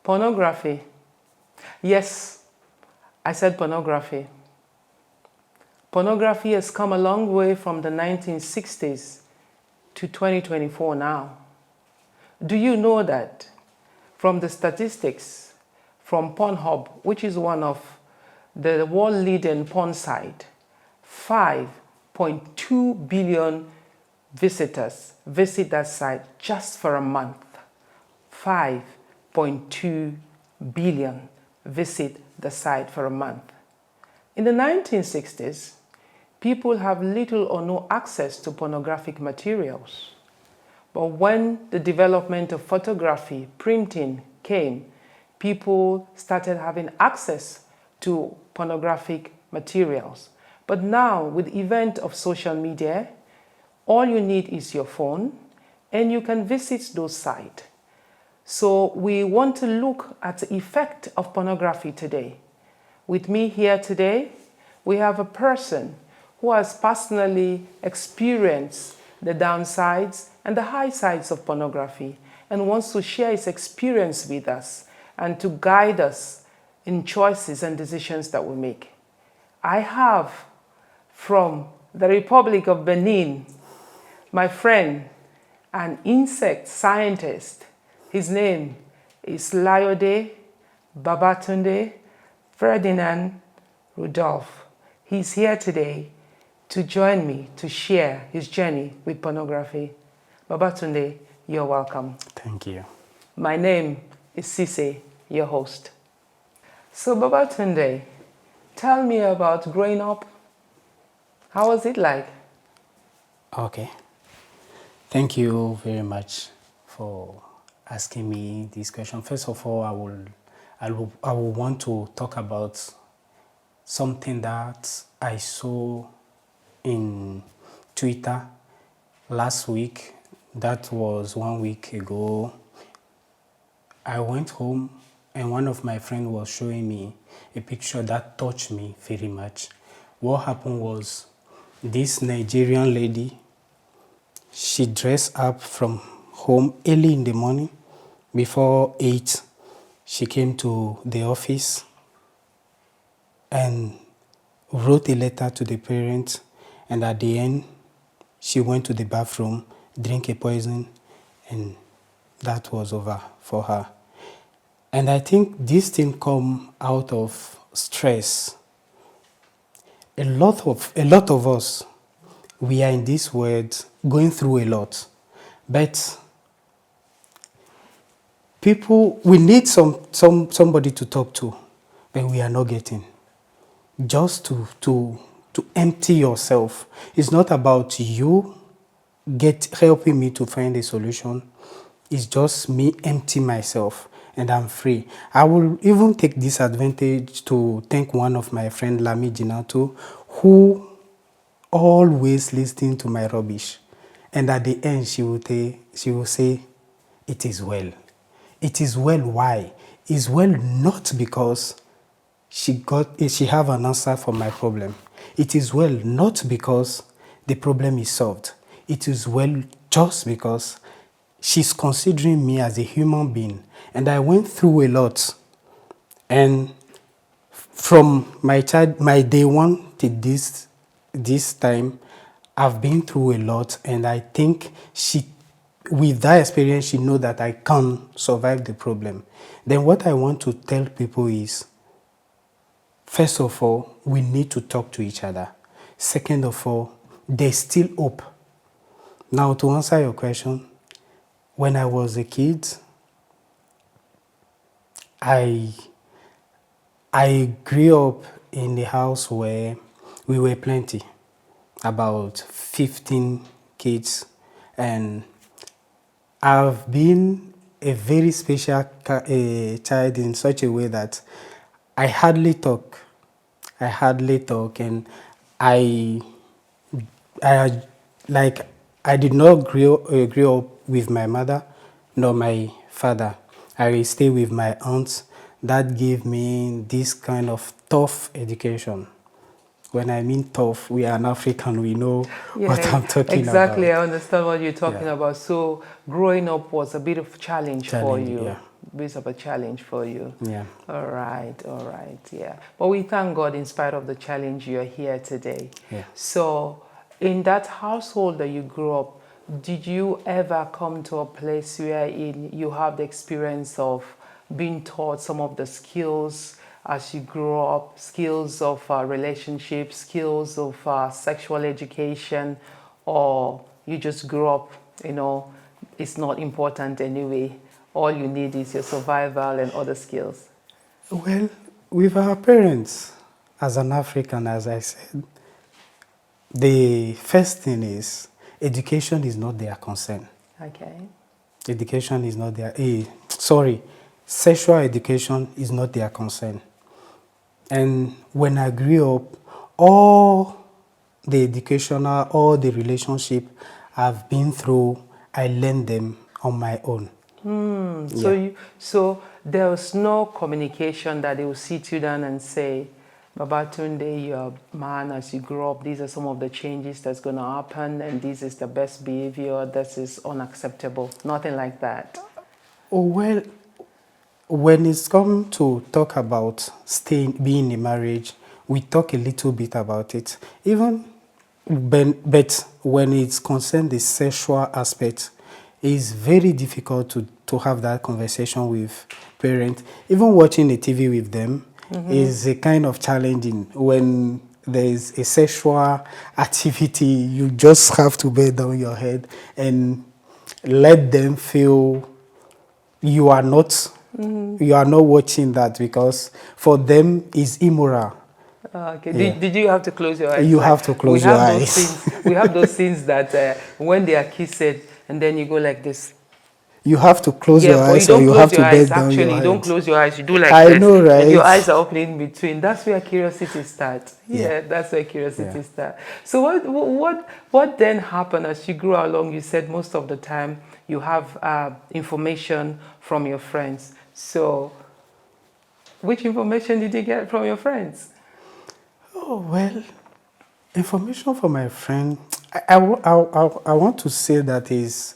Pornography. Yes, I said pornography. Pornography has come a long way from the 1960s to 2024 now. Do you know that from the statistics from Pornhub, which is one of the world-leading porn site, 5.2 billion visitors visit that site just for a month. 5.2 billion visit the site for a month. In the 1960s, people have little or no access to pornographic materials. But when the development of photography, printing came, people started having access to pornographic materials. But now, with the event of social media, all you need is your phone and you can visit those sites. So we want to look at the effect of pornography today. With me here today, we have a person who has personally experienced the downsides and the high sides of pornography and wants to share his experience with us and to guide us in choices and decisions that we make. I have from the Republic of Benin, my friend, an insect scientist. His name is Layode Babatunde Ferdinand Rudolph. He's here today to join me to share his journey with pornography. Babatunde, you're welcome. Thank you. My name is Sise, your host. So Babatunde, tell me about growing up. How was it like? Okay. Thank you very much for asking me this question. First of all, I will want to talk about something that I saw in Twitter last week. That was 1 week ago. I went home and one of my friends was showing me a picture that touched me very much. What happened was this Nigerian lady, she dressed up from home early in the morning. Before 8, she came to the office and wrote a letter to the parents, and at the end, she went to the bathroom, drank a poison, and that was over for her. And I think this thing come out of stress. A lot of us, we are in this world going through a lot, but people, we need somebody to talk to, but we are not getting. Just to empty yourself. It's not about you helping me to find a solution. It's just me empty myself and I'm free. I will even take this advantage to thank one of my friends, Lami Jinato, who always listens to my rubbish. And at the end, she will say, it is well. It is well. Why? It's well not because she have an answer for my problem. It is well not because the problem is solved. It is well just because she's considering me as a human being. And I went through a lot. And from my day one to this time, I've been through a lot. And I think with that experience, she knows that I can survive the problem. Then what I want to tell people is, first of all, we need to talk to each other. Second of all, there's still hope. Now, to answer your question, when I was a kid, I grew up in a house where we were plenty, about 15 kids, and I've been a very special child in such a way that I hardly talk, and I did not grow up with my mother nor my father. I stay with my aunts. That gave me this kind of tough education. When I mean tough, we are an African, we know what I'm talking about. Exactly, I understand what you're talking about. So growing up was a bit of challenge for you. Yeah. bit of a challenge for you. Yeah. All right, yeah. But we thank God in spite of the challenge you're here today. Yeah. So in that household that you grew up, did you ever come to a place where you have the experience of being taught some of the skills as you grew up, skills of relationships, skills of sexual education, or you just grew up, it's not important anyway. All you need is your survival and other skills. Well, with our parents, as an African, as I said, the first thing is education is not their concern. Okay. Education is not their, sexual education is not their concern. And when I grew up, all the educational, all the relationship I've been through, I learned them on my own. So there was no communication that they will sit you down and say, Babatunde, you're a man, as you grow up, these are some of the changes that's going to happen, and this is the best behavior, this is unacceptable. Nothing like that. Oh, well, when it's come to talk about being in marriage, we talk a little bit about it. But when it's concerned the sexual aspect, it's very difficult to have that conversation with parents. Even watching the TV with them is a kind of challenging. When there's a sexual activity, you just have to bear down your head and let them feel you are not watching that, because for them it's immoral. Okay. Yeah. Did you have to close your eyes? You have to close your eyes. We have those scenes that when they are kissing, and then you go like this. You have to close your eyes, or or you have to bend down Actually, your you head. don't close your eyes. You do like I this. know, right? And your eyes are opening in between. That's where curiosity starts. Yeah. That's where curiosity starts. So what then happened as you grew along? You said most of the time you have information from your friends. So which information did you get from your friends? Oh, well, information from my friend, I want to say that is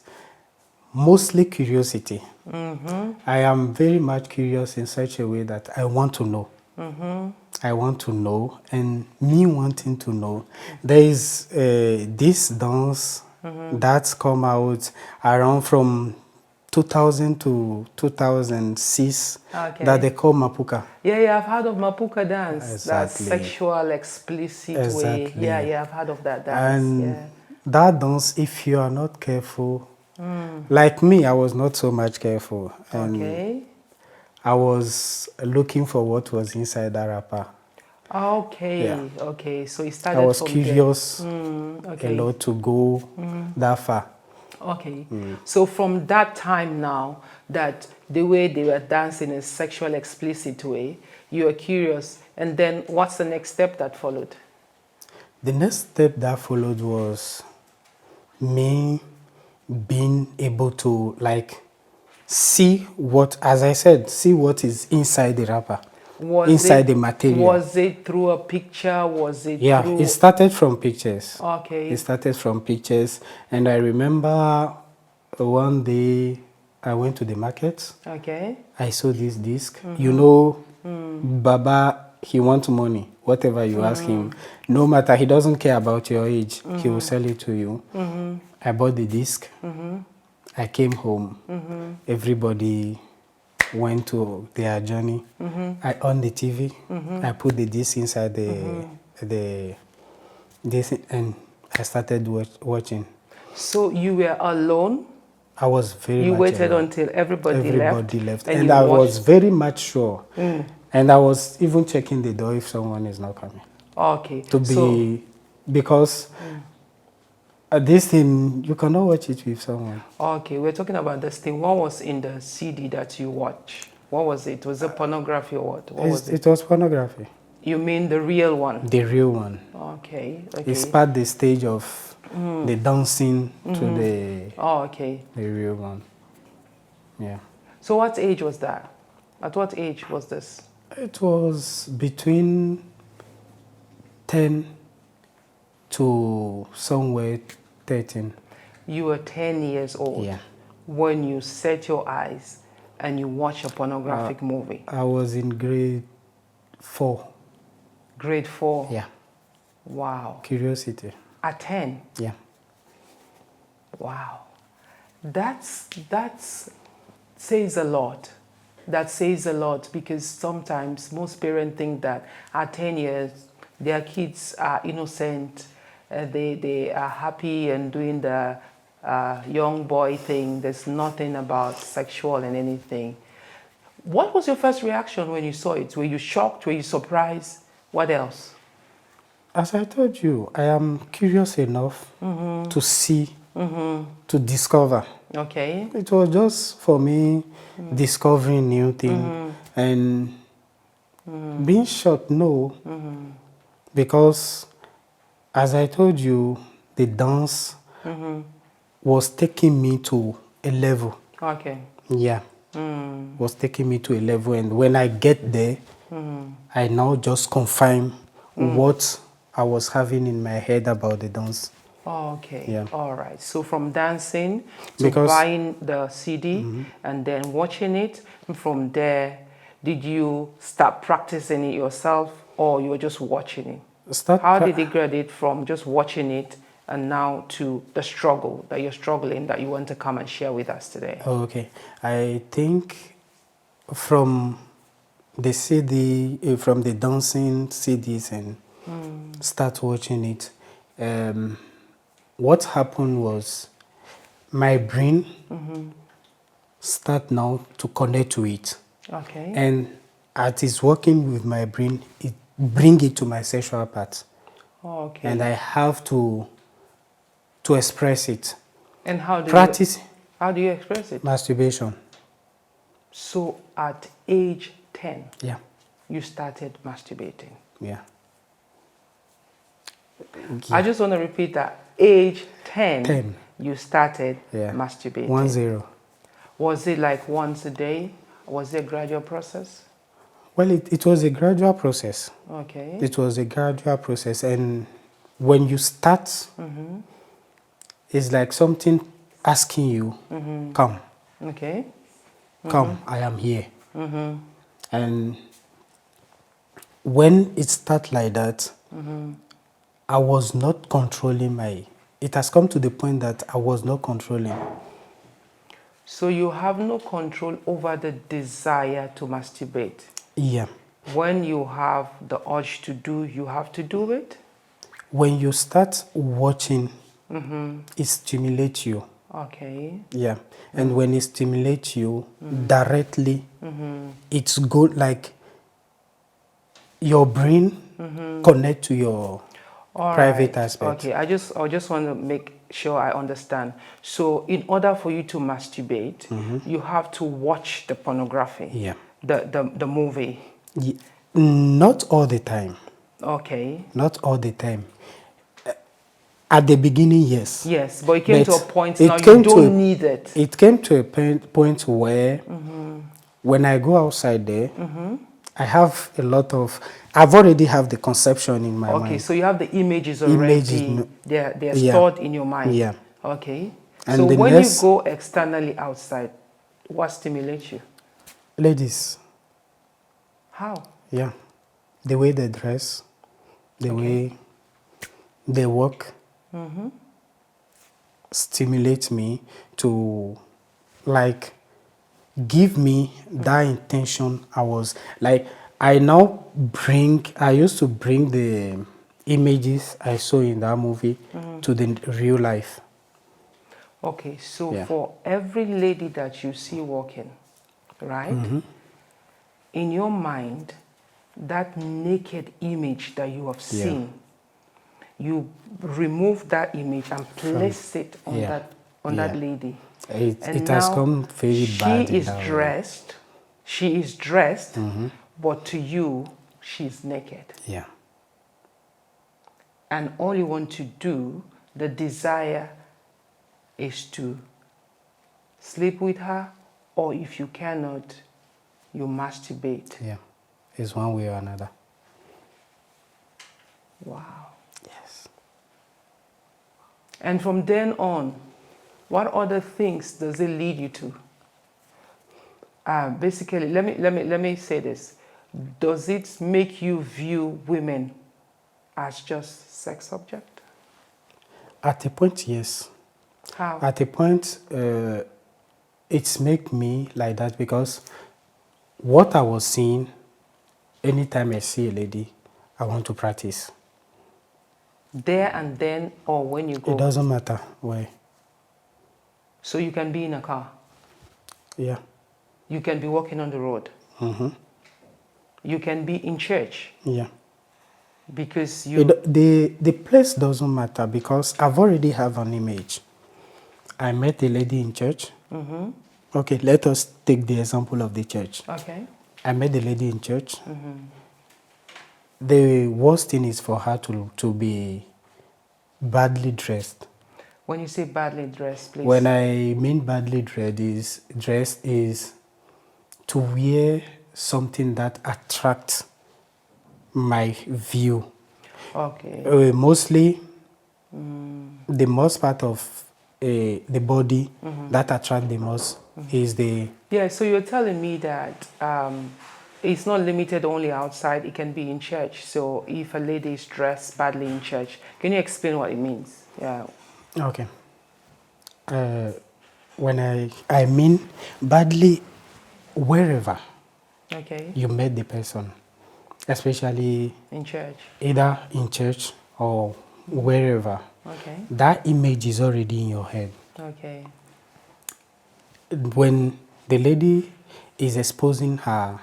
mostly curiosity. I am very much curious in such a way that I want to know. I want to know, and me wanting to know. There is this dance that's come out around from 2000 to 2006 that they call Mapuka. Yeah, I've heard of Mapuka dance. Exactly. That sexual, explicit way. Yeah, I've heard of that dance. And that dance, if you are not careful, like me, I was not so much careful. And I was looking for what was inside that wrapper. Okay. So it started. I was curious a lot to go that far. Okay. So from that time now, that the way they were dancing in a sexual explicit way, you were curious. And then what's the next step that followed? The next step that followed was me being able to see what, as I said, see what is inside the wrapper. Inside the material. Was it through a picture? Was it through... it started from pictures. Okay. It started from pictures. And I remember one day I went to the market. Okay. I saw this disc. You know, Baba, he wants money. Whatever you ask him, no matter, he doesn't care about your age, he will sell it to you. I bought the disc. I came home. Everybody went to their journey. I on the TV. I put the disc inside the this, and I started watching. So you were alone? I was very much You waited alone. until everybody left. And I was very much sure. And I was even checking the door if someone is not coming. Okay. Because this thing, you cannot watch it with someone. Okay, we're talking about this thing. What was in the CD that you watched? What was it? Was it pornography or what? Was it? It was pornography. You mean the real one? The real one. Okay. It's part the stage of the dancing to the real one. Yeah. So what age was that? At what age was this? It was between 10 to somewhere 13. You were 10 years old. Yeah. When you set your eyes and you watch a pornographic movie? I was in grade 4. Grade 4? Yeah. Wow. Curiosity. At 10? Yeah. Wow. That's says a lot. That says a lot, because sometimes most parents think that at 10 years their kids are innocent, they are happy and doing the young boy thing. There's nothing about sexual and anything. What was your first reaction when you saw it? Were you shocked? Were you surprised? What else? As I told you, I am curious enough to see, to discover. Okay. It was just for me discovering new things and being shocked, no, because as I told you, the dance was taking me to a level. Okay. Yeah, was taking me to a level, and when I get there, I now just confirm what I was having in my head about the dance. Okay. Yeah. All right. So from dancing to Because- buying the CD and then watching it, and from there, did you start practicing it yourself, or you were just watching it? How did it graduate from just watching it and now to the struggle that you're struggling, that you want to come and share with us today? Okay, I think from the CD, from the dancing CDs and start watching it, what happened was my brain start now to connect to it. Okay. And as it's working with my brain, it bring it to my sexual part. Okay. And I have to express it. And how do Practice how do you express it? masturbation. So at age 10, Yeah, you started masturbating. yeah. I just want to repeat that. Age 10, 10. you started Yeah. masturbating. 10. Was it like once a day? Was it a gradual process? Well, it was a gradual process. Okay. It was a gradual process. And when you start, it's like something asking you, come, Okay. come, I am here. And when it starts like that, I was not controlling it has come to the point that I was not controlling. So you have no control over the desire to masturbate. Yeah. When you have the urge to do, you have to do it? When you start watching, it stimulates you. Okay. Yeah. And when it stimulates you directly, it's good, like your brain connect to your All private right. aspect. Okay, I just want to make sure I understand. So in order for you to masturbate, you have to watch the pornography. Yeah. The movie. Not all the time. Okay. Not all the time. At the beginning, yes. Yes, but it came to a But point it now you came to don't need it. It came to a point where when I go outside there, I have a lot of, I've already have the conception in my mind. Okay, so you have the images already. They're yeah. stored in your mind. Yeah. Okay. And so the when next- you go externally outside, what stimulates you? Ladies, How? yeah. The way they dress, the way they walk, stimulates me to, like, give me that intention. I was like, I used to bring the images I saw in that movie to the real life. Okay, so Yeah. for every lady that you see walking, right? In your mind, that naked image that you have Yeah. seen, you remove that image and place it on Yeah. that lady. It has come very bad in that way. She is dressed, but to you, she's naked. Yeah. And all you want to do, the desire is to sleep with her, or if you cannot, you masturbate. Yeah. It's one way or another. Wow. Yes. And from then on, what other things does it lead you to? Basically, let me say this. Does it make you view women as just sex object? At a point, yes. How? At a point, it's make me like that because what I was seeing, anytime I see a lady, I want to practice. There and then, or when you go? It doesn't matter where. So you can be in a car. Yeah. You can be walking on the road. Mm-hmm. You can be in church. Yeah. Because you... The place doesn't matter because I've already have an image. I met a lady in church. Mm-hmm. Okay, let us take the example of the church. Okay. I met the lady in church. Mm-hmm. The worst thing is for her to be badly dressed. When you say badly dressed, please... When I mean badly dressed is to wear something that attracts my view. Okay. Mostly, the most part of the body that attracts the most is the... Yeah, so you're telling me that it's not limited only outside, it can be in church. So if a lady is dressed badly in church, can you explain what it means? Yeah. Okay. When I mean badly, wherever Okay. you met the person, especially In church. either in church or wherever, Okay. that image is already in your head. Okay. When the lady is exposing her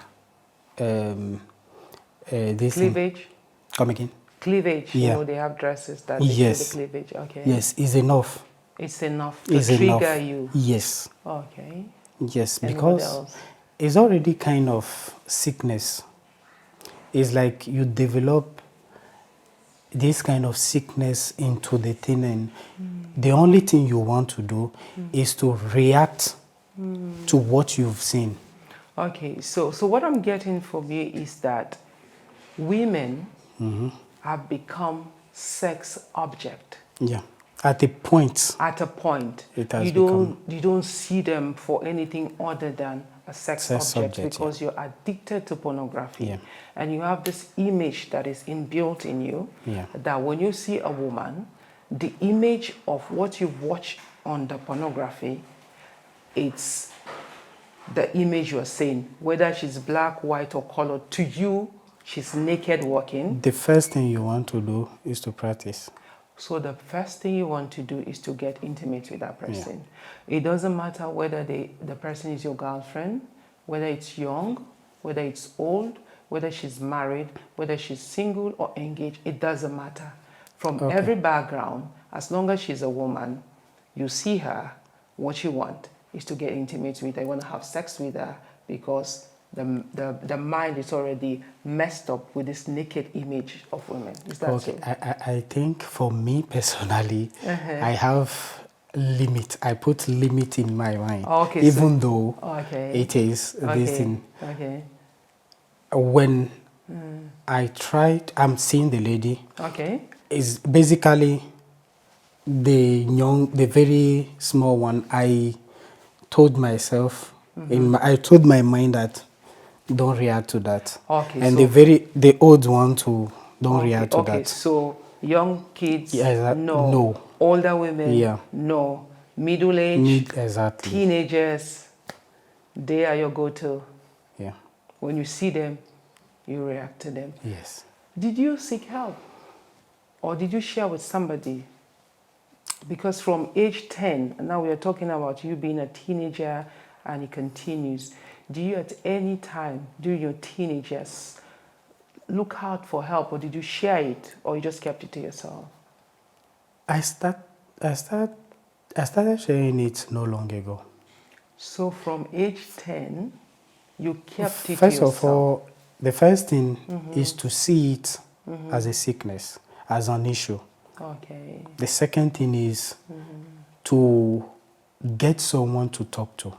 this thing- Cleavage? come again? Cleavage, Yeah. you know, they have dresses that they show the Yes. cleavage. Okay. Yes, is enough. It's enough to Is trigger enough. you. Yes. Okay. Yes, And what because else? it's already kind of sickness. It's like you develop this kind of sickness into the thing, and the only thing you want to do is to react to what you've seen. Okay, so what I'm getting from you is that women have become sex object. Yeah. At a point, At a point, it has you don't see them for anything other than a sex object, object, because you're addicted to pornography. Yeah. And you have this image that is inbuilt in you, Yeah. that when you see a woman, the image of what you watch on the pornography, it's the image you're seeing, whether she's black, white, or colored. To you, she's naked walking. the first thing you want to do is to practice. So the first thing you want to do is to get intimate with that person. It doesn't matter whether the person is your girlfriend, whether it's young, whether it's old, whether she's married, whether she's single or engaged. It doesn't matter. From every background, as long as she's a woman, you see her, what you want is to get intimate with her. You want to have sex with her because the mind is already messed up with this naked image of women. Is that Okay, so? I think for me personally, I have limit. I put limit in my mind, Okay, even though okay. it is this thing. Okay. When I'm seeing the lady. Okay. Is basically the very small one. I told myself, I told my mind that don't react to that. Okay, and so the old one too, don't react to Okay, that. so young kids, no. No. Older women, Yeah. no. Middle-aged, Exactly. teenagers, they are your go-to. Yeah. When you see them, you react to them. Yes. Did you seek help? Or did you share with somebody? Because from age 10, and now we are talking about you being a teenager, and it continues. Do you at any time during your teenagers look out for help, or did you share it, or you just kept it to yourself? I started sharing it no long ago. So from age 10, you kept it to First yourself? of all, the first thing is to see it as a sickness, as an issue. Okay. The second thing is to get someone to talk to.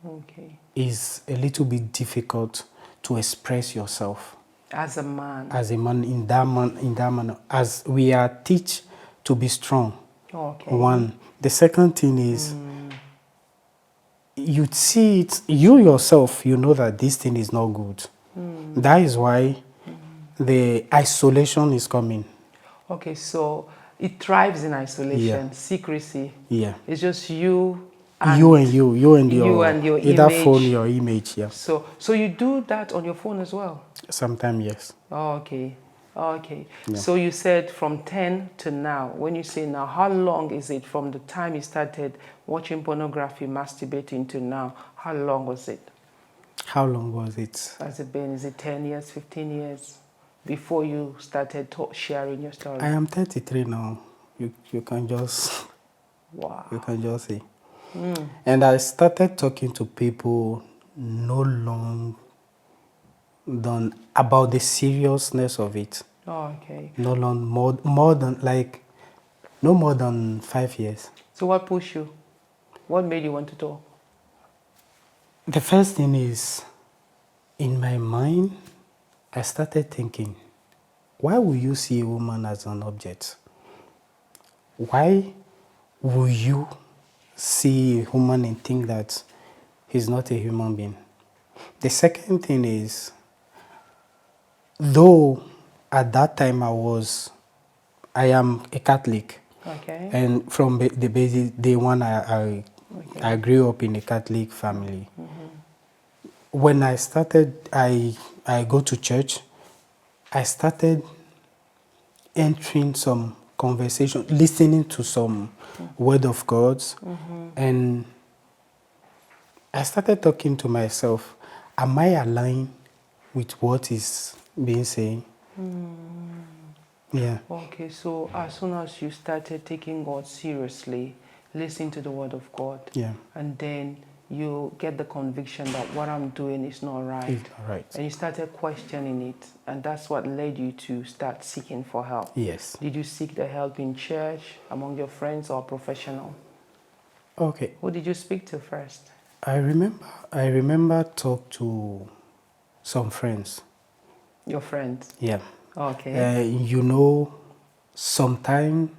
Okay. Is a little bit difficult to express yourself. As a man? As a man, in that manner. As we are teach to be strong. Okay. One. The second thing is, you see it, you yourself, you know that this thing is not good. That is why the isolation is coming. Okay, so it thrives in Yeah. isolation, secrecy. Yeah. It's just you You and you your, and your either image. phone, your image, yeah. So you do that on your phone as well? Sometimes, yes. Oh, okay. Okay. Yeah. So you said from 10 to now. When you say now, how long is it from the time you started watching pornography, masturbating to now? How long was it? How long was it? Has it been? Is it 10 years, 15 years before you started sharing your story? I am 33 now. You can just Wow. you can just see. And I started talking to people no long done about the seriousness of it. Oh, okay. No long more than like no more than 5 years. So what pushed you? What made you want to talk? The first thing is, in my mind, I started thinking, why will you see a woman as an object? Why will you see a woman and think that he's not a human being? The second thing is, though at that time I am a Catholic, Okay. and from the basic day one, I grew up in a Catholic family. When I started, I go to church. I started entering some conversation, listening to some word of God, and I started talking to myself. Am I aligned with what is being said? Yeah. Okay, so as soon as you started taking God seriously, listening to the word of God, Yeah. and then you get the conviction that what I'm doing is not right. It's not right. And you started questioning it, and that's what led you to start seeking for help. Yes. Did you seek the help in church, among your friends, or professional? Okay. Who did you speak to first? I remember talk to some friends. Your friends? Yeah. Okay. You know, sometime,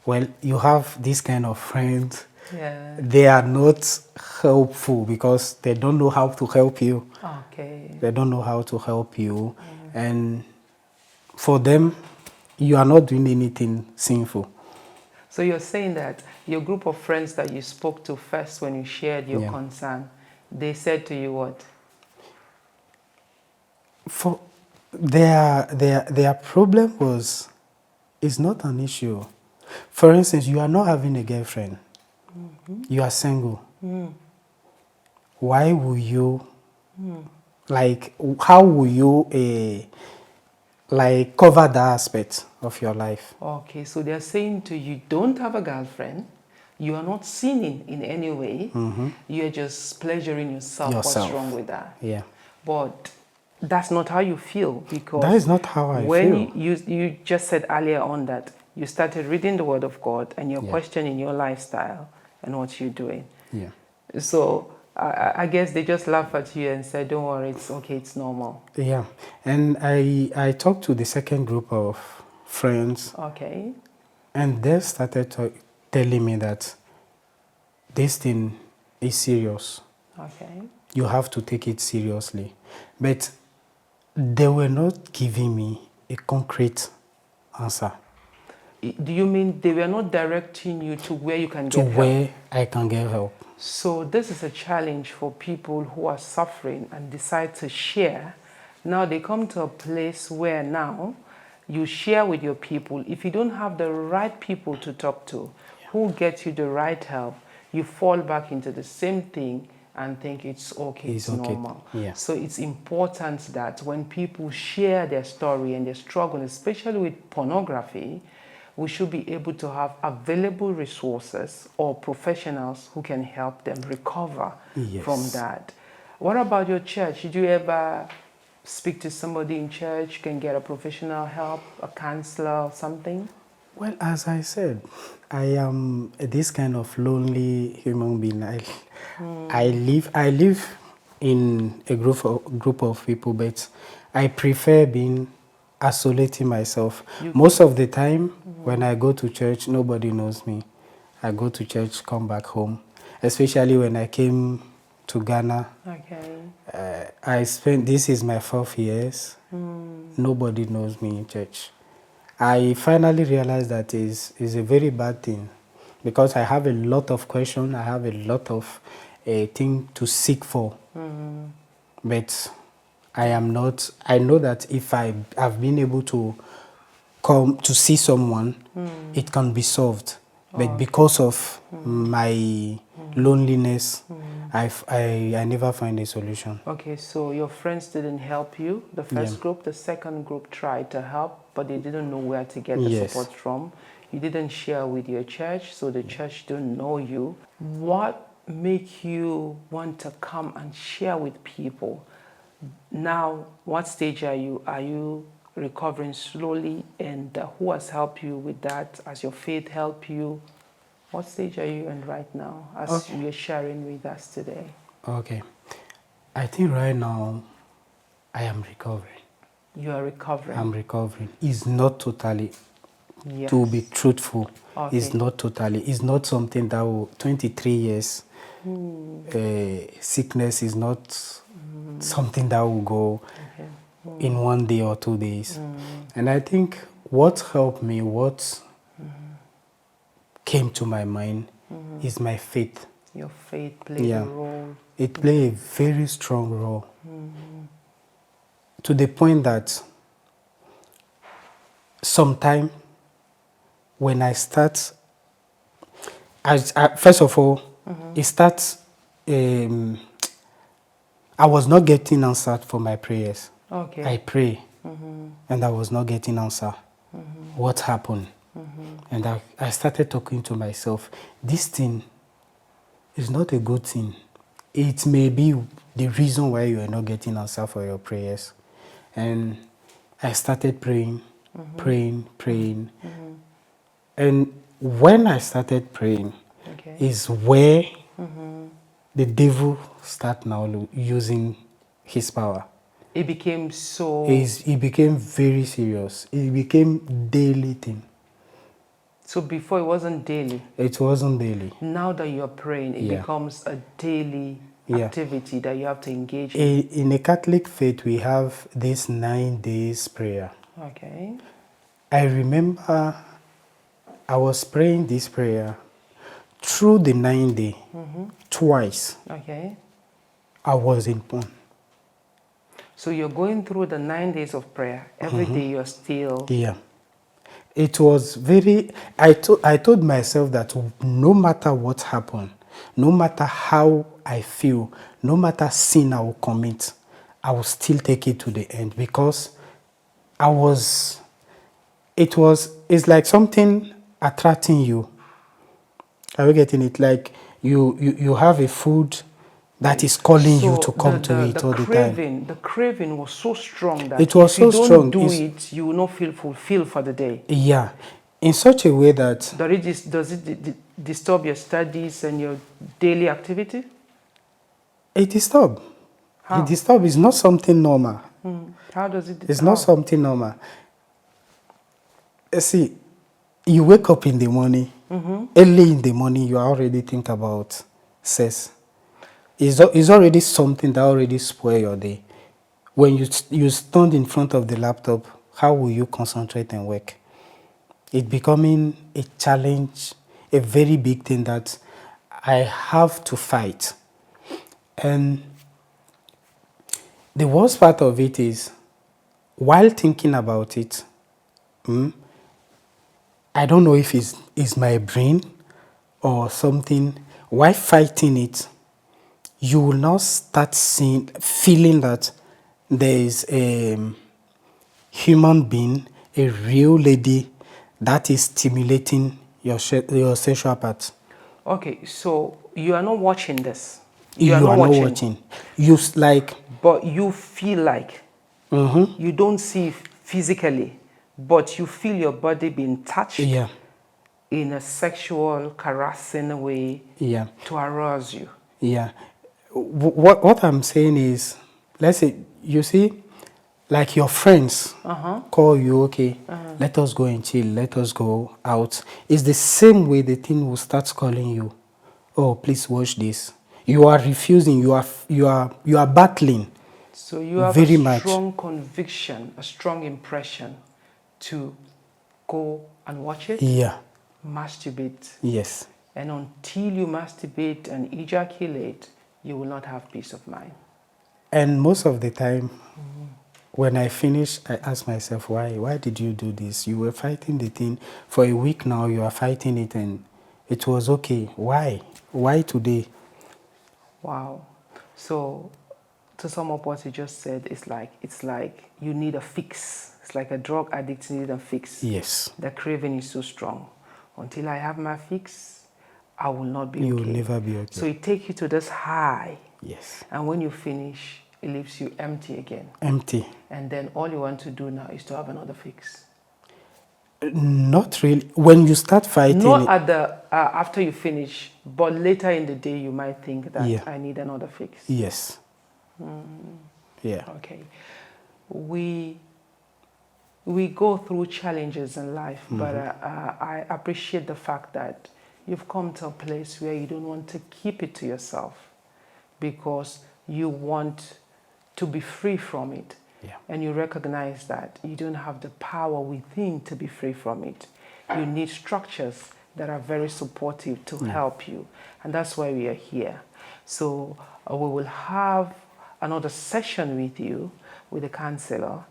well, you have this kind of friends. Yeah. They are not helpful because they don't know how to help you. Okay. They don't know how to help you. And for them, you are not doing anything sinful. So you're saying that your group of friends that you spoke to first when you shared your Yeah. concern, they said to you what? For their problem was, it's not an issue. For instance, you are not having a girlfriend. You are single. Why will you, like, how will you like cover that aspect of your life? Okay, so they're saying to you, don't have a girlfriend. You are not sinning in any way. You're just pleasuring yourself. What's Yourself. wrong with that? Yeah. But that's not how you feel, because That is not how I when feel. you just said earlier on that you started reading the Word of God and you're Yeah. questioning your lifestyle and what you're doing. Yeah. So I guess they just laughed at you and said, don't worry, it's okay, it's normal. Yeah. And I talked to the second group of friends, Okay. and they started telling me that this thing is serious. Okay. You have to take it seriously. But they were not giving me a concrete answer Do you mean they were not directing you to where you can to get help? where I can get help. So this is a challenge for people who are suffering and decide to share. Now they come to a place where now you share with your people. If you don't have the right people to talk to, who get you the right help, you fall back into the same thing and think it's okay, it's okay. normal. Yeah. So it's important that when people share their story and their struggle, especially with pornography, we should be able to have available resources or professionals who can help them recover Yes. from that. What about your church? Did you ever speak to somebody in church, can get a professional help, a counselor or something? Well, as I said, I am this kind of lonely human being. I live in a group of people, but I prefer being isolating myself. Most of the time, when I go to church, nobody knows me. I go to church, come back home. especially when I came to Ghana. Okay. This is my 4th years. Nobody knows me in church. I finally realized that is a very bad thing because I have a lot of questions. I have a lot of things to seek for. But I am not. I know that if I have been able to come to see someone, it can be solved. But because of my loneliness, I never find a solution. Okay, so your friends didn't help you. The first Yeah. group, the second group tried to help, but they didn't know where to get the Yes. support from. You didn't share with your church, so the church don't know you. What make you want to come and share with people? Now, what stage are you? Are you recovering slowly? And who has helped you with that? Has your faith helped you? What stage are you in right now as you're sharing with us today? Okay. I think right now I am recovering. You are recovering. I'm recovering. It's not totally, Yes. to be truthful, Okay. it's not totally. It's not something that will, 23 years, sickness is not something that will go in 1 day or 2 days. And I think what helped me, what came to my mind is my faith. Your faith played a role. It played a very strong role. To the point that sometime when I start, first of all, it starts, I was not getting answered for my prayers. Okay. I pray and I was not getting answer. What happened? And I started talking to myself. This thing is not a good thing. It may be the reason why you are not getting answer for your prayers. And I started praying. And when I started praying, is where the devil start now using his power. It became so... It became very serious. It became daily thing. So before it wasn't daily? It wasn't daily. Now that you're praying, it becomes a daily activity that you have to engage in. In the Catholic faith, we have this 9 days prayer. Okay. I remember I was praying this prayer through the 9 day, twice. Okay. I was in porn. So you're going through the 9 days of prayer. Every day you're still... Yeah. It was very... I told myself that no matter what happened, no matter how I feel, no matter sin I will commit, I will still take it to the end because it's like something attracting you. Are you getting it? Like you have a food that is calling you to come to it all the time. The craving was so strong that it was if you so don't strong. do it, you will not feel fulfilled for the day. Yeah. In such a way that... Does it disturb your studies and your daily activity? It disturbs. How? It disturbs. It's not something normal. How does it disturb? It's not something normal. See, you wake up in the morning, early in the morning, you already think about sex. It's already something that already spoil your day. When you stand in front of the laptop, how will you concentrate and work? It's becoming a challenge, a very big thing that I have to fight. And the worst part of it is, while thinking about it, I don't know if it's my brain or something. While fighting it, you will now start feeling that there is a human being, a real lady that is stimulating your sexual part. Okay, so you are not watching this. You are not watching. But you feel like you don't see physically, but you feel your body being touched in a sexual, caressing way to arouse you. Yeah. What I'm saying is, let's say, you see, like your friends call you, okay, let us go and chill, let us go out. It's the same way the thing will start calling you. oh, please watch this. You are refusing. You are battling. So you have Very a much. strong conviction, a strong impression to go and watch it, Yeah. masturbate. Yes. And until you masturbate and ejaculate, you will not have peace of mind. And most of the time, when I finish, I ask myself, why? Why did you do this? You were fighting the thing for a week now. You are fighting it, and it was okay. Why? Why today? Wow. So to sum up what you just said, it's like you need a fix. It's like a drug addict need a fix. Yes. The craving is so strong. Until I have my fix, I will not be okay. You will never be okay. So it takes you to this high. Yes. And when you finish, it leaves you empty again. Empty. And then all you want to do now is to have another fix. Not really. When you start fighting, Not at the after you finish, but later in the day you might think that Yeah. I need another fix. yes. Yeah. Okay. We go through challenges in life, but I appreciate the fact that you've come to a place where you don't want to keep it to yourself because you want to be free from it. Yeah. And you recognize that you don't have the power within to be free from it. You need structures that are very supportive to help you. And that's why we are here. So we will have another session with you, with a counselor,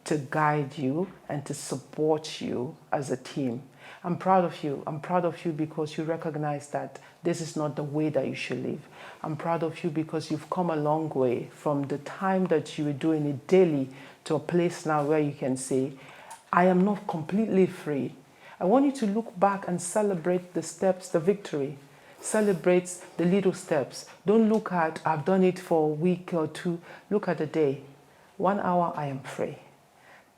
to guide you and to support you as a team. I'm proud of you. I'm proud of you because you recognize that this is not the way that you should live. I'm proud of you because you've come a long way from the time that you were doing it daily to a place now where you can say, I am not completely free. I want you to look back and celebrate the steps, the victory. Celebrate the little steps. Don't look at, I've done it for a week or two. Look at the day. 1 hour, I am free.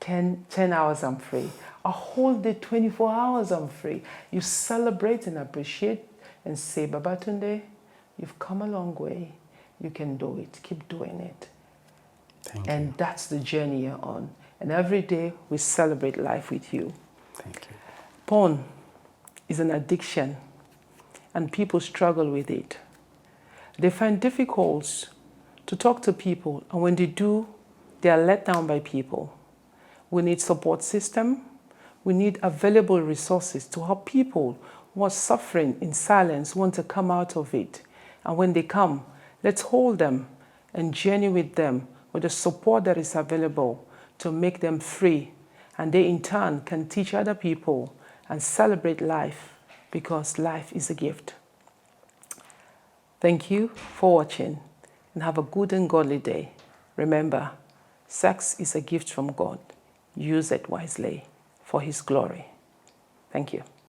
10 hours, I'm free. A whole day, 24 hours, I'm free. You celebrate and appreciate and say, Babatunde, you've come a long way. You can do it. Keep doing it. Thank And you. that's the journey you're on. And every day we celebrate life with you. Thank you. Porn is an addiction and people struggle with it. They find difficult to talk to people, and when they do, they are let down by people. We need support system. We need available resources to help people who are suffering in silence want to come out of it. And when they come, let's hold them and journey with them with the support that is available to make them free. And they in turn can teach other people and celebrate life because life is a gift. Thank you for watching and have a good and godly day. Remember, sex is a gift from God. Use it wisely for His glory. Thank you.